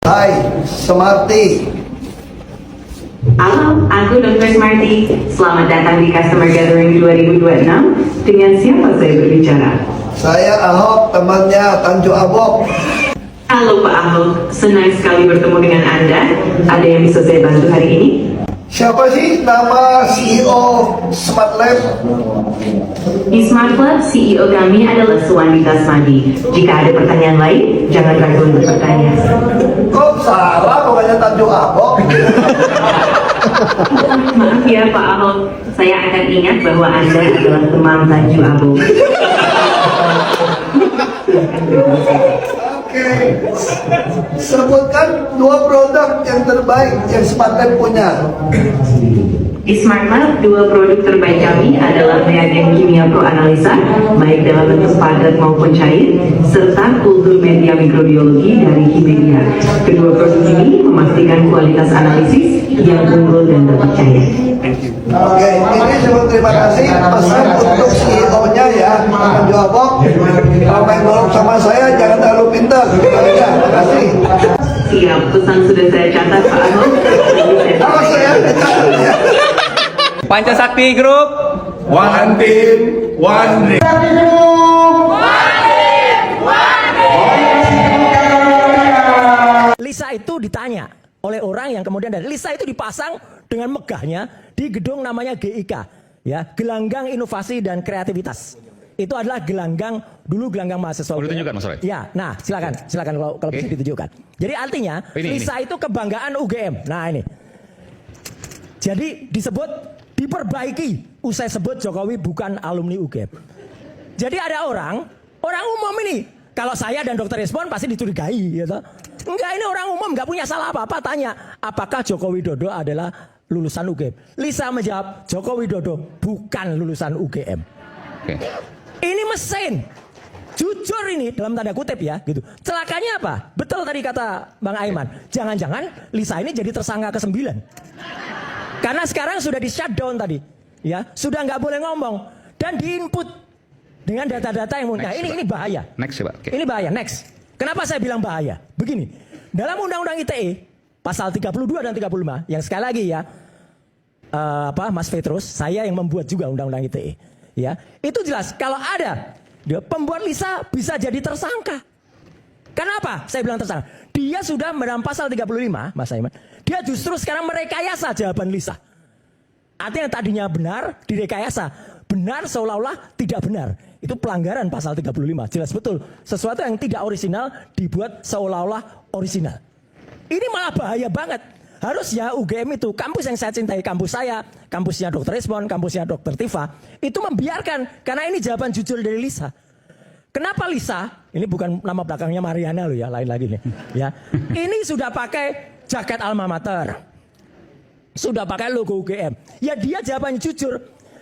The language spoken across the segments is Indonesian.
Hai, Semarti. Halo, aku Dr. Smarty. Selamat datang di Customer Gathering 2026. Dengan siapa saya berbicara? Saya Ahok, temannya Tanju Abok. Halo Pak Ahok, senang sekali bertemu dengan Anda. Ada yang bisa saya bantu hari ini? Siapa sih nama CEO Smart Lab? Di Smart Club, CEO kami adalah Suwandi Tasmadi. Jika ada pertanyaan lain, jangan ragu untuk bertanya. Kok salah pokoknya Tanju Abok? Maaf ya Pak Ahok, saya akan ingat bahwa Anda adalah teman Tanju Abok. Oke. Sebutkan 2 produk yang terbaik yang Smart Lab punya. Di Smart Lab, 2 produk terbaik kami adalah reagen kimia pro analisa, baik dalam bentuk padat maupun cair, serta kultur media mikrobiologi dari Himedia. Kedua produk ini memastikan kualitas analisis yang unggul dan terpercaya. Oke, ini sebut terima kasih. Pesan untuk CEO-nya ya, Tanju Abok. Kalau main golf sama saya jangan terlalu pintar. Ya, terima kasih. Siap, pesan sudah saya catat Pak Ahok. Awas ya, catat ya. Pancasakti Group, One team, one dream. Lisa itu ditanya oleh orang yang kemudian dari Lisa itu dipasang dengan megahnya di gedung namanya GIK, ya, Gelanggang Inovasi dan Kreativitas. Itu adalah gelanggang, dulu gelanggang mahasiswa. Boleh ditunjukkan Mas Roy? Ya, nah silakan kalau bisa ditunjukkan. Jadi artinya Lisa itu kebanggaan UGM. Nah ini. Jadi disebut diperbaiki usai sebut Jokowi bukan alumni UGM. Jadi ada orang umum ini. Kalau saya dan Dokter Respon pasti dicurigai, gitu. Enggak, ini orang umum nggak punya salah apa-apa. Tanya, apakah Joko Widodo adalah lulusan UGM? Lisa menjawab, Joko Widodo bukan lulusan UGM. Oke. Ini mesin. Jujur ini dalam tanda kutip ya, gitu. Celakanya apa? Betul tadi kata Bang Aiman. Jangan-jangan Lisa ini jadi tersangka ke-9. Karena sekarang sudah di shutdown tadi, ya, sudah nggak boleh ngomong dan diinput dengan data-data yang muncul. Nah, ini bahaya. Next ya Pak. Oke. Ini bahaya. Next. Kenapa saya bilang bahaya? Begini, dalam Undang-Undang ITE pasal 32 dan 35, yang sekali lagi ya, Mas Petrus, saya yang membuat juga Undang-Undang ITE, ya, itu jelas kalau ada pembuat Lisa bisa jadi tersangka. Kenapa? Saya bilang tersangka. Dia sudah dalam pasal 35, Mas Aiman. Dia justru sekarang merekayasa jawaban Lisa. Artinya tadinya benar, direkayasa. Benar seolah-olah tidak benar. Itu pelanggaran pasal 35. Jelas betul. Sesuatu yang tidak orisinal dibuat seolah-olah orisinal. Ini malah bahaya banget. Harusnya UGM itu, kampus yang saya cintai, kampus saya, kampusnya Dr. Respon, kampusnya Dr. Tifa, itu membiarkan. Karena ini jawaban jujur dari Lisa. Kenapa Lisa? Ini bukan nama belakangnya Mariana loh ya, lain lagi nih. Ya, ini sudah pakai jaket alma mater, sudah pakai logo UGM. Ya dia jawabannya jujur.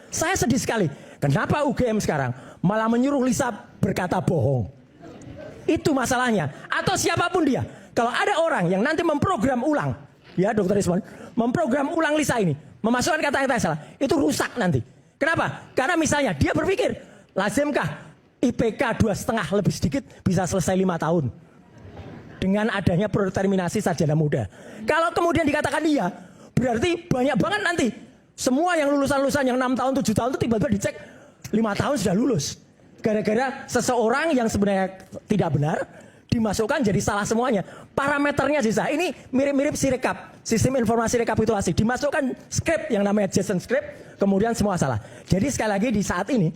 Saya sedih sekali. Kenapa UGM sekarang malah menyuruh Lisa berkata bohong? Itu masalahnya. Atau siapapun dia. Kalau ada orang yang nanti memprogram ulang, ya Dokter Iswan, memprogram ulang Lisa ini, memasukkan kata-kata yang salah, itu rusak nanti. Kenapa? Karena misalnya dia berpikir, lazimkah IPK 2,5 lebih sedikit bisa selesai 5 tahun dengan adanya predeterminasi sarjana muda. Kalau kemudian dikatakan iya, berarti banyak banget nanti semua yang lulusan-lulusan yang 6 tahun, 7 tahun itu tiba-tiba dicek 5 tahun sudah lulus. Gara-gara seseorang yang sebenarnya tidak benar dimasukkan jadi salah semuanya. Parameternya sisa. Ini mirip-mirip Sirekap, sistem informasi rekapitulasi. Dimasukkan skrip yang namanya JSON script, kemudian semua salah. Jadi sekali lagi di saat ini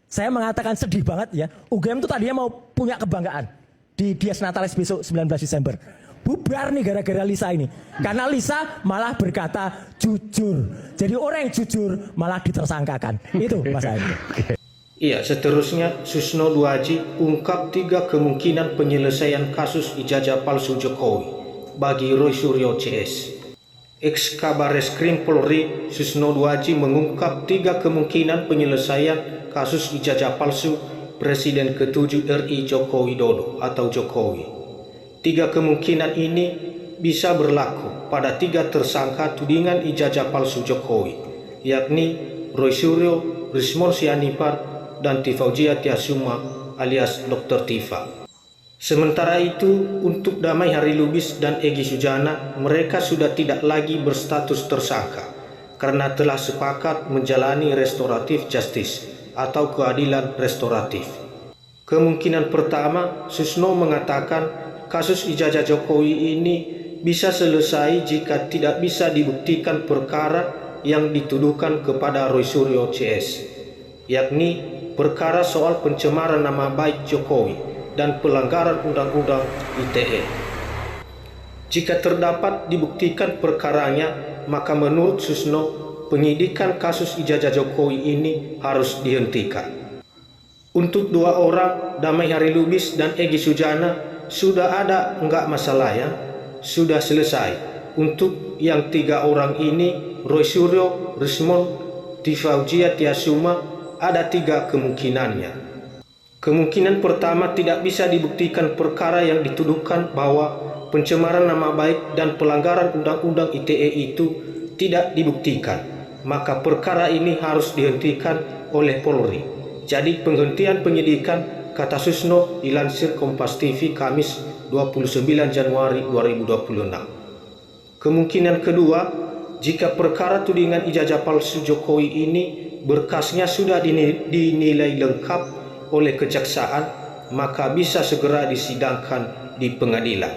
saya mengatakan sedih banget ya. UGM itu tadinya mau punya kebanggaan di Dies Natalis besok 19 Desember. Bubar nih gara-gara Lisa ini. Karena Lisa malah berkata jujur. Jadi orang yang jujur malah ditersangkakan. Itu Mas Adi. Iya, seterusnya Susno Duaji ungkap 3 kemungkinan penyelesaian kasus ijazah palsu Jokowi bagi Roy Suryo CS. Ex-Kabareskrim Polri Susno Duaji mengungkap 3 kemungkinan penyelesaian kasus ijazah palsu Presiden ke-7 RI Joko Widodo atau Jokowi. 3 kemungkinan ini bisa berlaku pada 3 tersangka tudingan ijazah palsu Jokowi, yakni Roy Suryo, Rismon Sianipar, dan Tifaujia Tiasuma alias Dr. Tifa. Sementara itu, untuk Damai Harilubis dan Egy Sujana, mereka sudah tidak lagi berstatus tersangka karena telah sepakat menjalani restoratif justice atau keadilan restoratif. Kemungkinan pertama, Susno mengatakan kasus ijazah Jokowi ini bisa selesai jika tidak bisa dibuktikan perkara yang dituduhkan kepada Roy Suryo CS, yakni perkara soal pencemaran nama baik Jokowi dan pelanggaran Undang-Undang ITE. Jika terdapat dibuktikan perkaranya, maka menurut Susno, penyidikan kasus ijazah Jokowi ini harus dihentikan. Untuk dua orang, Damai Harilubis dan Egy Sujana, sudah ada enggak masalah ya? Sudah selesai. Untuk yang tiga orang ini, Roy Suryo, Rismond, Difaujia Tiasuma, ada tiga kemungkinannya. Kemungkinan pertama, tidak bisa dibuktikan perkara yang dituduhkan bahwa pencemaran nama baik dan pelanggaran Undang-Undang ITE itu tidak dibuktikan, maka perkara ini harus dihentikan oleh Polri. Jadi penghentian penyidikan, kata Susno dilansir Kompas TV Kamis 29 Januari 2026. Kemungkinan kedua, jika perkara tudingan ijazah palsu Jokowi ini berkasnya sudah dinilai lengkap oleh kejaksaan, maka bisa segera disidangkan di pengadilan.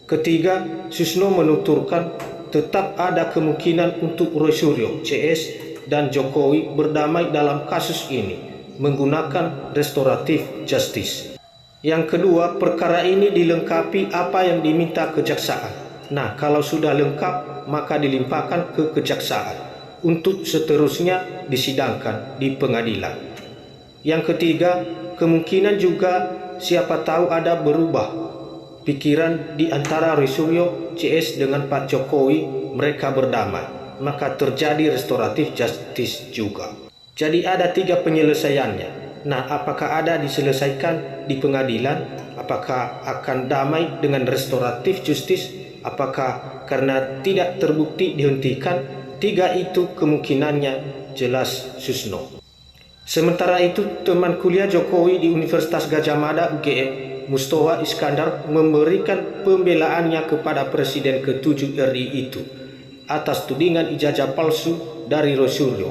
Ketiga, Susno menuturkan tetap ada kemungkinan untuk Roy Suryo, CS, dan Jokowi berdamai dalam kasus ini menggunakan restoratif justice. Yang kedua, perkara ini dilengkapi apa yang diminta kejaksaan. Nah, kalau sudah lengkap, maka dilimpahkan ke kejaksaan untuk seterusnya disidangkan di pengadilan. Yang ketiga, kemungkinan juga siapa tahu ada berubah pikiran di antara Roy Suryo CS dengan Pak Jokowi, mereka berdamai, maka terjadi restoratif justice juga. Jadi ada tiga penyelesaiannya. Nah, apakah ada diselesaikan di pengadilan? Apakah akan damai dengan restoratif justice? Apakah karena tidak terbukti dihentikan? Tiga itu kemungkinannya, jelas Susno. Sementara itu, teman kuliah Jokowi di Universitas Gadjah Mada UGM, Mustofa Iskandar, memberikan pembelaannya kepada Presiden ke-7 RI itu atas tudingan ijazah palsu dari Roy Suryo.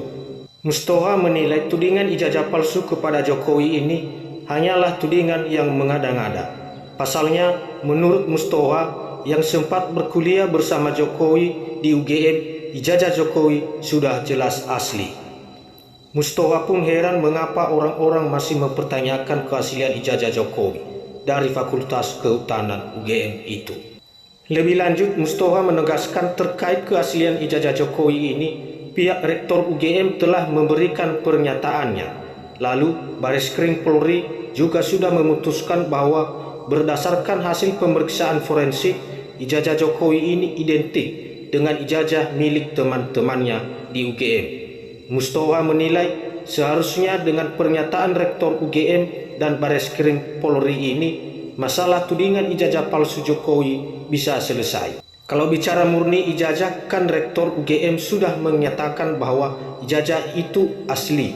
Mustofa menilai tudingan ijazah palsu kepada Jokowi ini hanyalah tudingan yang mengada-ngada. Pasalnya, menurut Mustofa yang sempat berkuliah bersama Jokowi di UGM, ijazah Jokowi sudah jelas asli. Mustofa pun heran mengapa orang-orang masih mempertanyakan keaslian ijazah Jokowi dari Fakultas Kehutanan UGM itu. Lebih lanjut, Mustofa menegaskan terkait keaslian ijazah Jokowi ini, pihak Rektor UGM telah memberikan pernyataannya. Lalu, Bareskrim Polri juga sudah memutuskan bahwa berdasarkan hasil pemeriksaan forensik, ijazah Jokowi ini identik dengan ijazah milik teman-temannya di UGM. Mustofa menilai seharusnya dengan pernyataan Rektor UGM dan Bareskrim Polri ini, masalah tudingan ijazah palsu Jokowi bisa selesai. Kalau bicara murni ijazah, kan Rektor UGM sudah menyatakan bahwa ijazah itu asli.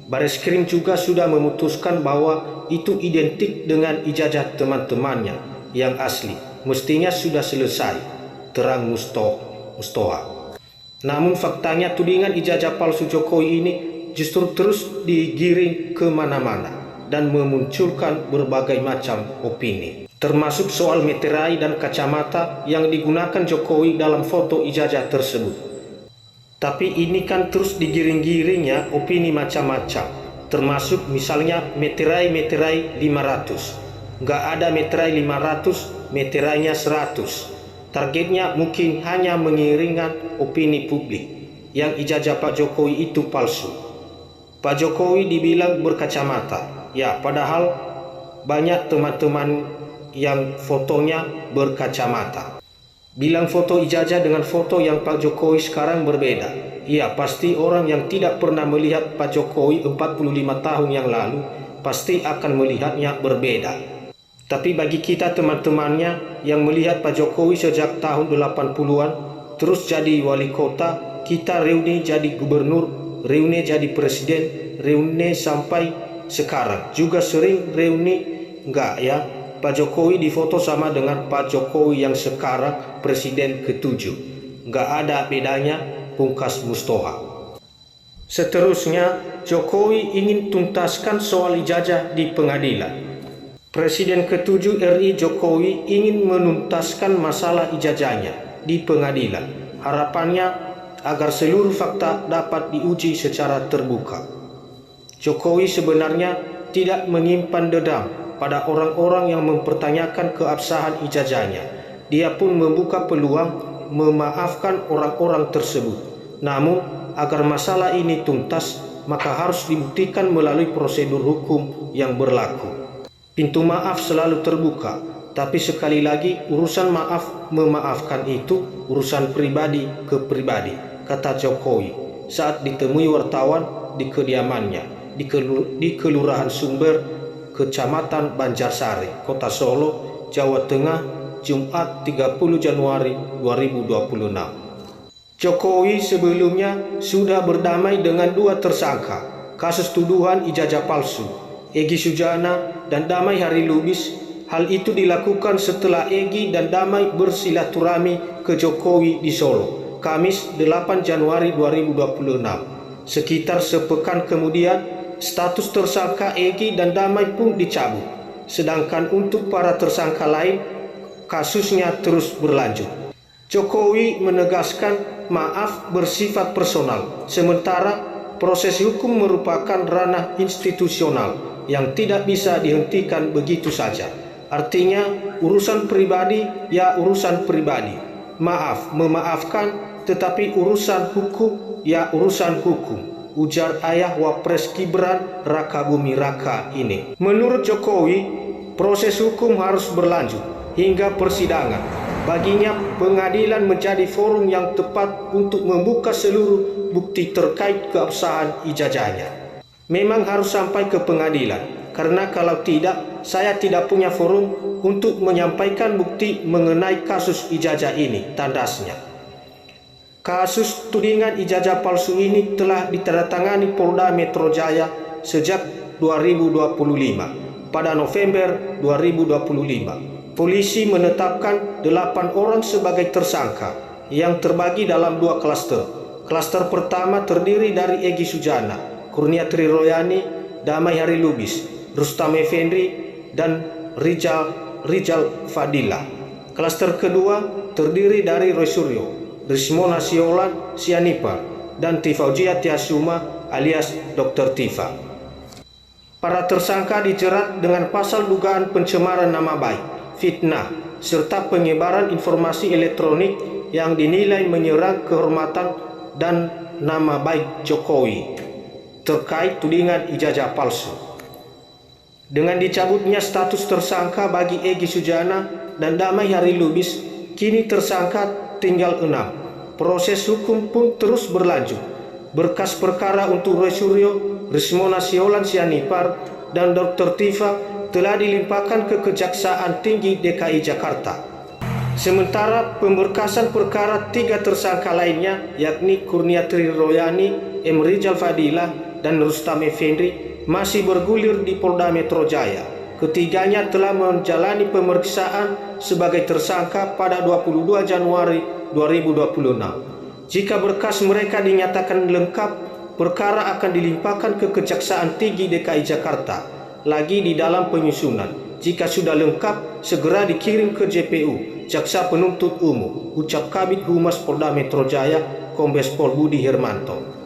Bareskrim juga sudah memutuskan bahwa itu identik dengan ijazah teman-temannya yang asli. Mestinya sudah selesai, terang Mustofa. Namun faktanya tudingan ijazah palsu Jokowi ini justru terus digiring ke mana-mana dan memunculkan berbagai macam opini, termasuk soal meterai dan kacamata yang digunakan Jokowi dalam foto ijazah tersebut. Tapi ini kan terus digiring-giringnya opini macam-macam, termasuk misalnya meterai 500. Nggak ada meterai 500, meterainya 100. Targetnya mungkin hanya mengiringkan opini publik yang ijazah Pak Jokowi itu palsu. Pak Jokowi dibilang berkacamata, ya padahal banyak teman-teman yang fotonya berkacamata. Bilang foto ijazah dengan foto yang Pak Jokowi sekarang berbeda. Ya pasti orang yang tidak pernah melihat Pak Jokowi 45 tahun yang lalu pasti akan melihatnya berbeda. Tapi bagi kita teman-temannya yang melihat Pak Jokowi sejak tahun 80-an, terus jadi wali kota, kita reuni jadi gubernur, reuni jadi presiden, reuni sampai sekarang. Juga sering reuni enggak ya, Pak Jokowi difoto sama dengan Pak Jokowi yang sekarang Presiden ke-7. Nggak ada bedanya, pungkas Mustoha. Seterusnya, Jokowi ingin tuntaskan soal ijazah di pengadilan. Presiden ke-7 RI Jokowi ingin menuntaskan masalah ijazahnya di pengadilan. Harapannya agar seluruh fakta dapat diuji secara terbuka. Jokowi sebenarnya tidak menyimpan dendam pada orang-orang yang mempertanyakan keabsahan ijazahnya. Dia pun membuka peluang memaafkan orang-orang tersebut. Namun, agar masalah ini tuntas, maka harus dibuktikan melalui prosedur hukum yang berlaku. Pintu maaf selalu terbuka, tapi sekali lagi urusan maaf memaafkan itu urusan pribadi ke pribadi, kata Jokowi saat ditemui wartawan di kediamannya di Kelurahan Sumber, Kecamatan Banjarsari, Kota Solo, Jawa Tengah, Jumat 30 Januari 2026. Jokowi sebelumnya sudah berdamai dengan 2 tersangka kasus tuduhan ijazah palsu, Egy Sujana dan Damai Hari Lubis. Hal itu dilakukan setelah Egy dan Damai bersilaturahmi ke Jokowi di Solo, Kamis 8 Januari 2026. Sekitar sepekan kemudian, status tersangka Egy dan Damai pun dicabut. Sedangkan untuk para tersangka lain, kasusnya terus berlanjut. Jokowi menegaskan maaf bersifat personal, sementara proses hukum merupakan ranah institusional yang tidak bisa dihentikan begitu saja. Artinya, urusan pribadi ya urusan pribadi. Maaf memaafkan, tetapi urusan hukum ya urusan hukum, ujar ayah Wapres Gibran Raka Buming Raka ini. Menurut Jokowi, proses hukum harus berlanjut hingga persidangan. Baginya, pengadilan menjadi forum yang tepat untuk membuka seluruh bukti terkait keabsahan ijazahnya. Memang harus sampai ke pengadilan, karena kalau tidak, saya tidak punya forum untuk menyampaikan bukti mengenai kasus ijazah ini, tandasnya. Kasus tudingan ijazah palsu ini telah ditandatangani Polda Metro Jaya sejak 2025. Pada November 2025, polisi menetapkan 8 orang sebagai tersangka yang terbagi dalam 2 klaster. Klaster pertama terdiri dari Egy Sujana, Kurniatri Royani, Damai Hari Lubis, Rustam Effendi, dan Rizal Fadila. Klaster kedua terdiri dari Roy Suryo, Rismona Siolan Sianipar, dan Tifaujia Tiasuma alias Dr. Tifa. Para tersangka dijerat dengan pasal dugaan pencemaran nama baik, fitnah, serta penyebaran informasi elektronik yang dinilai menyerang kehormatan dan nama baik Jokowi terkait tudingan ijazah palsu. Dengan dicabutnya status tersangka bagi Egy Sujana dan Damai Hari Lubis, kini tersangka tinggal 6. Proses hukum pun terus berlanjut. Berkas perkara untuk Roy Suryo, Rismona Siolan Sianipar, dan Dr. Tifa telah dilimpahkan ke Kejaksaan Tinggi DKI Jakarta. Sementara pemberkasan perkara 3 tersangka lainnya, yakni Kurniatri Royani, M. Rizal Fadila, dan Rustam Effendi, masih bergulir di Polda Metro Jaya. Ketiganya telah menjalani pemeriksaan sebagai tersangka pada 22 Januari 2026. Jika berkas mereka dinyatakan lengkap, perkara akan dilimpahkan ke Kejaksaan Tinggi DKI Jakarta, lagi di dalam penyusunan. Jika sudah lengkap, segera dikirim ke JPU, Jaksa Penuntut Umum, ucap Kabid Humas Polda Metro Jaya, Kombes Pol Budi Hermanto.